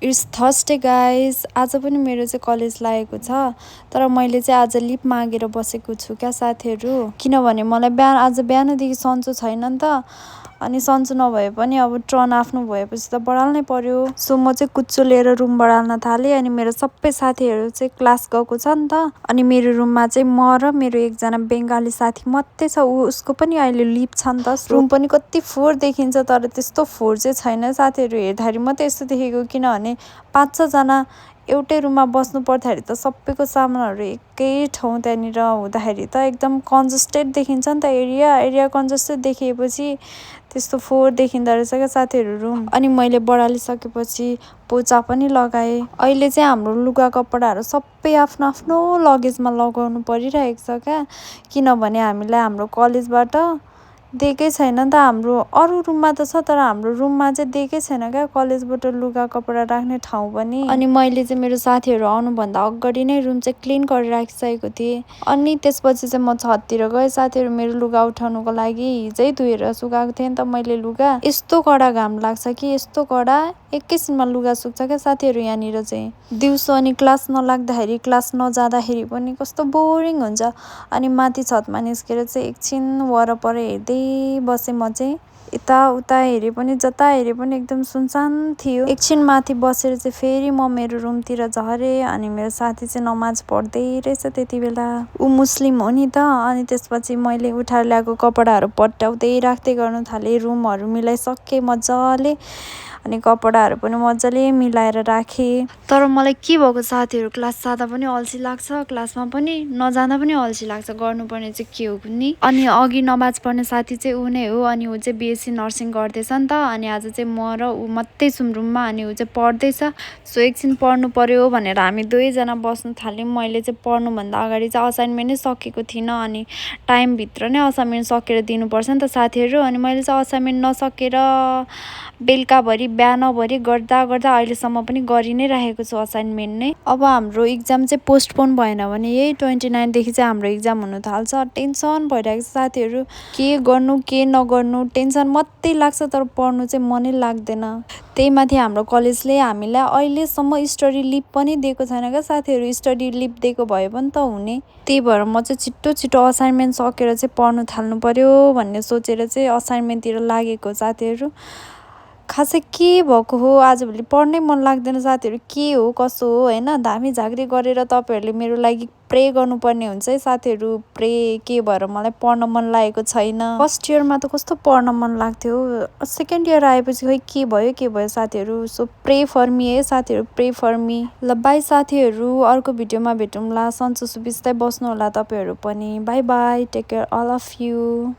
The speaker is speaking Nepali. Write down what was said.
It's Thursday guys. आज पनि मेरो चाहिँ कलेज लागेको छ, तर मैले चाहिँ आज लिभ मागेर बसेको छु क्या साथीहरू। किनभने मलाई आज बिहानदेखि सन्चो छैन नि त, अनि सन्चो नभए पनि अब टर्न आफ्नो भएपछि त बढाल्नै पर्यो। सो म चाहिँ कुच्चो लिएर रुम बढाल्न थालेँ। अनि मेरो सबै साथीहरू चाहिँ क्लास गएको छ नि त, अनि मेरो रुममा चाहिँ म र मेरो एकजना बङ्गाली साथी मात्रै छ। उसको पनि अहिले लिभ छ नि त। रुम पनि कति फोहोर देखिन्छ, तर त्यस्तो फोहोर चाहिँ छैन साथीहरू। हेर्दाखेरि मात्रै यस्तो देखेको, किनभने 5-6 जना एउटै रुममा बस्नु पर्दाखेरि त सबैको सामानहरू एकै ठाउँ त्यहाँनिर हुँदाखेरि त एकदम कन्जस्टेड देखिन्छ नि त। एरिया कन्जस्टेड देखिएपछि त्यस्तो फोहोर देखिँदो रहेछ क्या साथीहरू रुम। अनि मैले बढालिसकेपछि पोचा पनि लगाएँ। अहिले चाहिँ हाम्रो लुगा कपडाहरू सबै आफ्नो आफ्नो लगेजमा लगाउनु परिरहेको छ क्या, किनभने हामीलाई हाम्रो कलेजबाट दिएकै छैन नि त। हाम्रो अरू रुममा त छ, तर हाम्रो रुममा चाहिँ दिएकै छैन क्या कलेजबाट लुगा कपडा राख्ने ठाउँ पनि। अनि मैले चाहिँ मेरो साथीहरू आउनुभन्दा अगाडि नै रुम चाहिँ क्लिन गरेर राखिसकेको थिएँ। अनि त्यसपछि चाहिँ म छततिर गएँ साथीहरू मेरो लुगा उठाउनुको लागि। हिजै धोएर सुकाएको थिएँ नि त मैले लुगा। यस्तो कडा घाम लाग्छ कि, यस्तो कडा, एकैछिनमा लुगा सुक्छ क्या साथीहरू यहाँनिर चाहिँ। दिउँसो अनि क्लास नलाग्दाखेरि, क्लास नजाँदाखेरि पनि कस्तो बोरिङ हुन्छ। अनि माथि छतमा निस्केर चाहिँ एकछिन वरपर हेर्दै बसेँ म चाहिँ। यताउता हेरे पनि, जता हेरे पनि एकदम सुनसान थियो। एकछिन माथि बसेर चाहिँ फेरि म मेरो रुमतिर झरेँ। अनि मेरो साथी चाहिँ नमाज पढ्दै रहेछ त्यति बेला। ऊ मुस्लिम हो नि त। अनि त्यसपछि मैले उठाएर ल्याएको कपडाहरू पट्याउँदै राख्दै गर्नु थालेँ। रुमहरू मिलाइसकेँ मजाले, अनि कपडाहरू पनि मजाले मिलाएर राखेँ। तर मलाई के भएको साथीहरू, क्लास जाँदा पनि अल्छी लाग्छ, क्लासमा पनि नजाँदा पनि अल्छी लाग्छ। गर्नुपर्ने चाहिँ के हो कुन्नी। अनि अघि नमाज पढ्ने साथी चाहिँ ऊ नै हो। अनि ऊ चाहिँ बिएससी नर्सिङ गर्दैछ नि त। अनि आज चाहिँ म र ऊ मात्रै छौँ रुममा। अनि ऊ चाहिँ पढ्दैछ। सो एकछिन पढ्नु पर्यो भनेर हामी दुवैजना बस्नु थाल्यौँ। मैले चाहिँ पढ्नुभन्दा अगाडि चाहिँ असाइनमेन्ट नै सकेको थिइनँ। अनि टाइमभित्र नै असाइनमेन्ट सकेर दिनुपर्छ नि त साथीहरू। अनि मैले चाहिँ असाइनमेन्ट नसकेर बेलुकाभरि बिहानभरि गर्दा अहिलेसम्म पनि गरि नै राखेको छु असाइनमेन्ट नै। अब हाम्रो इक्जाम चाहिँ पोस्टपोन भएन भने यही 29 देखि चाहिँ हाम्रो इक्जाम हुनु थाल्छ। टेन्सन भइरहेको छ साथीहरू, के गर्नु के नगर्नु, टेन्सन मात्रै लाग्छ, तर पढ्नु चाहिँ मनै लाग्दैन। त्यही माथि हाम्रो कलेजले हामीलाई अहिलेसम्म स्टडी लिभ पनि दिएको छैन क्या साथीहरू। स्टडी लिभ दिएको भए पनि त हुने। त्यही भएर म चाहिँ छिट्टो असाइनमेन्ट सकेर चाहिँ पढ्नु थाल्नु पर्यो भन्ने सोचेर चाहिँ असाइनमेन्टतिर लागेको साथीहरू। खासै के भएको हो, आजभोलि पढ्नै मन लाग्दैन साथीहरू। के हो कसो हो होइन, धामी झाँक्री गरेर तपाईँहरूले मेरो लागि प्रे गर्नुपर्ने हुन्छ है साथीहरू। प्रे के भएर मलाई पढ्न मन लागेको छैन। फर्स्ट इयरमा त कस्तो पढ्न मन लाग्थ्यो, सेकेन्ड इयर आएपछि खै के भयो साथीहरू। सो प्रे फर मी है साथीहरू, प्रे फर मी। ल बाई साथीहरू, अर्को भिडियोमा भेटौँला। सन्चो सुबिस्तै बस्नु होला तपाईँहरू पनि। Bye bye, take care all of you.